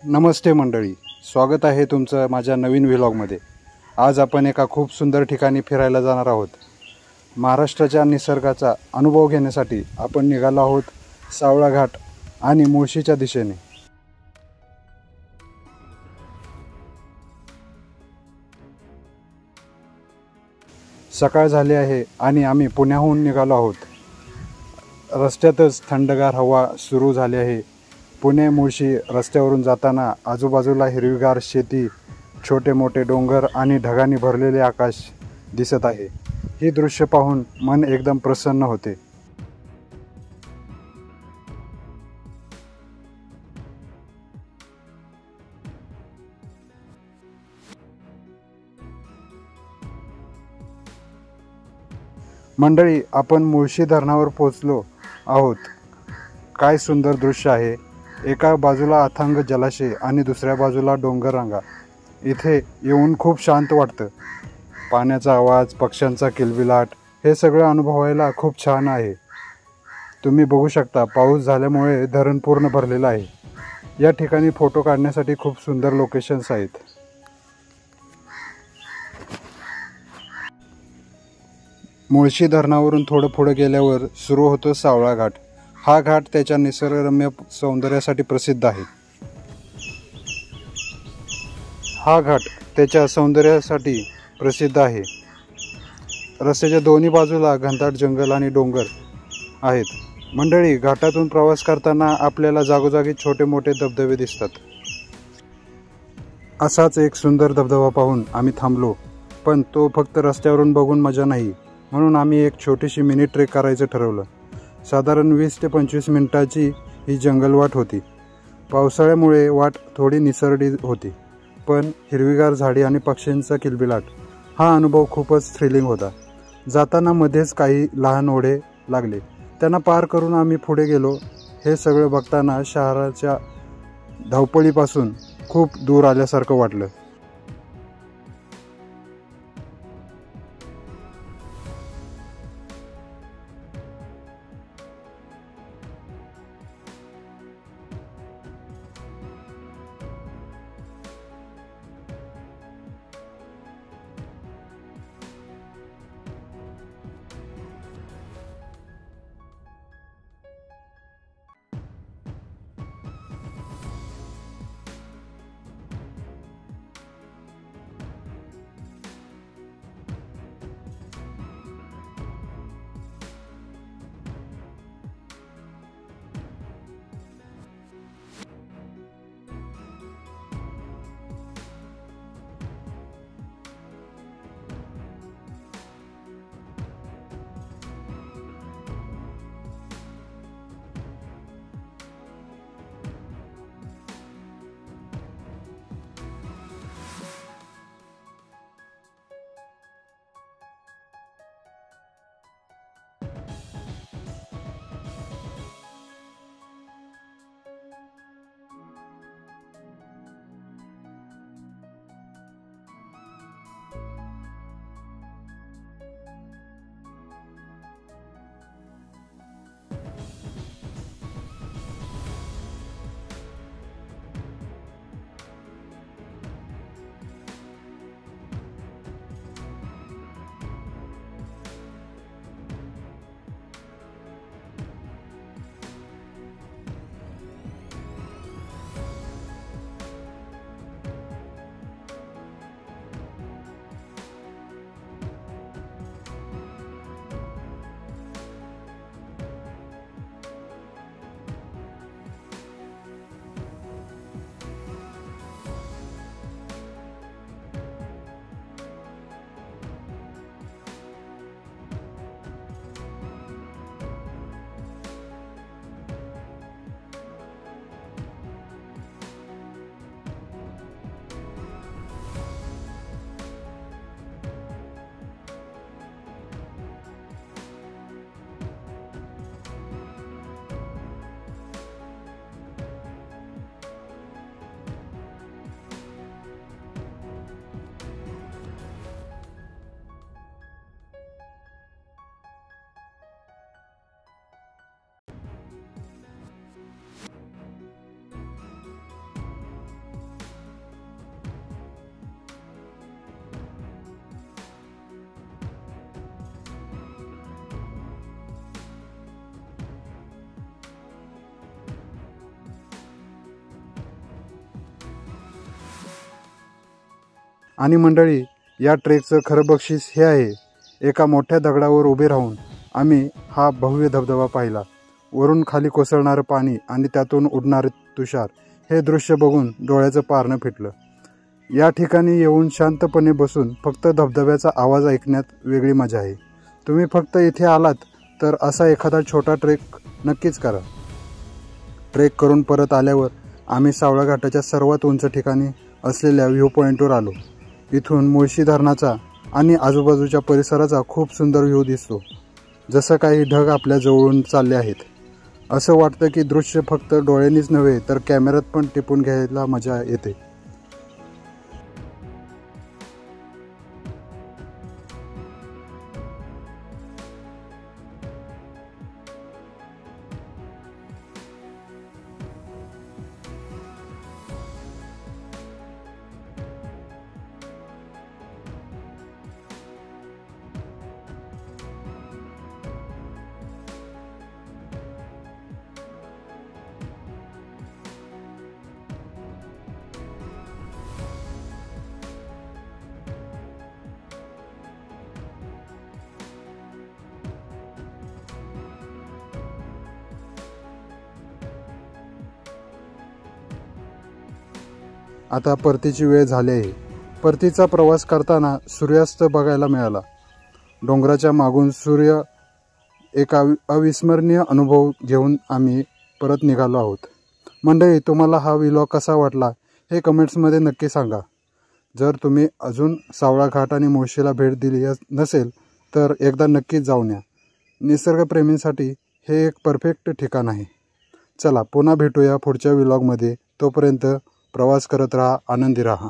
नमस्ते मंडळी, स्वागत आहे तुमचं माझ्या नवीन व्लॉगमध्ये। आज आपण एका खूप सुंदर ठिकाणी फिरायला जाणार आहोत। महाराष्ट्राच्या निसर्गाचा अनुभव घेण्यासाठी आपण निघालो आहोत सावळा घाट आणि मुळशीच्या दिशेने। सकाळ झाली आहे आणि आम्ही पुण्याहून निघालो आहोत। रस्त्यातच थंडगार हवा सुरू झाली आहे। पुणे मुळशी रस्त्यावरून जाताना आजूबाजूला हिरवीगार शेती, छोटे मोठे डोंगर आणि ढगांनी भरलेले आकाश दिसत आहे। ही दृश्य पाहून मन एकदम प्रसन्न होते। मंडळी, आपण मुळशी धरणावर पोहोचलो आहोत। काय सुंदर दृश्य आहे। एका बाजूला अथांग जलाशय आणि दुसऱ्या बाजूला डोंगर रांगा। इथे येऊन खूप शांत वाटतं। पाण्याचा आवाज, पक्ष्यांचा किलबिलाट हे सगळं अनुभवायला खूप छान आहे। तुम्ही बघू शकता, पाऊस झाल्यामुळे धरण पूर्ण भरलेलं आहे। या ठिकाणी फोटो काढण्यासाठी खूप सुंदर लोकेशन्स आहेत। मुळशी धरणावरून थोडं पुढे गेल्यावर सुरू होतो सावळा घाट। हा घाट त्याच्या निसर्गरम्य सौंदर्यासाठी प्रसिद्ध आहे। रस्त्याच्या दोन्ही बाजूला घनदाट जंगल आणि डोंगर आहेत। मंडळी, घाटातून प्रवास करताना आपल्याला जागोजागी छोटे मोठे धबधबे दिसतात। असाच एक सुंदर धबधबा पाहून आम्ही थांबलो, पण तो फक्त रस्त्यावरून बघून मजा नाही, म्हणून आम्ही एक छोटीशी मिनी ट्रेक करायचं ठरवलं। साधारण 20 ते 25 मिनिटाची ही जंगलवाट होती। पावसाळ्यामुळे वाट थोडी निसरडी होती, पण हिरवीगार झाडी आणि पक्ष्यांचा किलबिलाट हा अनुभव खूपच थ्रिलिंग होता। जाताना मध्येच काही लहान ओढे लागले, त्यांना पार करून आम्ही पुढे गेलो। हे सगळं बघताना शहराच्या धावपळीपासून खूप दूर आल्यासारखं वाटलं। आणि मंडळी, या ट्रेकचं खरं बक्षीस हे आहे, एका मोठ्या दगडावर उभे राहून आम्ही हा भव्य धबधबा पाहिला. वरून खाली कोसळणारं पाणी आणि त्यातून उडणारे तुषार हे दृश्य बघून डोळ्याचं पारणं फिटलं. या ठिकाणी येऊन शांतपणे बसून फक्त धबधब्याचा आवाज ऐकण्यात वेगळी मजा आहे. तुम्ही फक्त इथे आलात तर असा एखादा छोटा ट्रेक नक्कीच करा. ट्रेक करून परत आल्यावर आम्ही सावळा घाटाच्या सर्वात उंच ठिकाणी असलेल्या व्ह्यू पॉईंटवर आलो. इथून मुळशी धरणाचा आणि आजूबाजूच्या परिसराचा खूप सुंदर व्ह्यू दिसतो. जसं काही ढग आपल्या जवळून चालले आहेत. असं वाटतं की दृश्य फक्त डोळ्यांनीच नव्हे तर कॅमेऱ्यात पण टिपून घ्यायला मजा येते. आता परतीची वेळ झाली आहे. परतीचा प्रवास करताना सूर्यास्त बघायला मिळाला. डोंगराच्या मागून सूर्य एक अविस्मरणीय अनुभव घेऊन आम्ही परत निघालो आहोत. मंडळी, तुम्हाला हा व्लॉग कसा वाटला हे कमेंट्समध्ये नक्की सांगा. जर तुम्ही अजून सावळा घाट आणि मुळशीला भेट दिली नसेल तर एकदा नक्कीच जाऊन या. निसर्गप्रेमींसाठी हे एक परफेक्ट ठिकाण आहे. चला पुन्हा भेटूया पुढच्या व्लॉगमध्ये. तोपर्यंत प्रवास करत राहा, आनंदी राहा.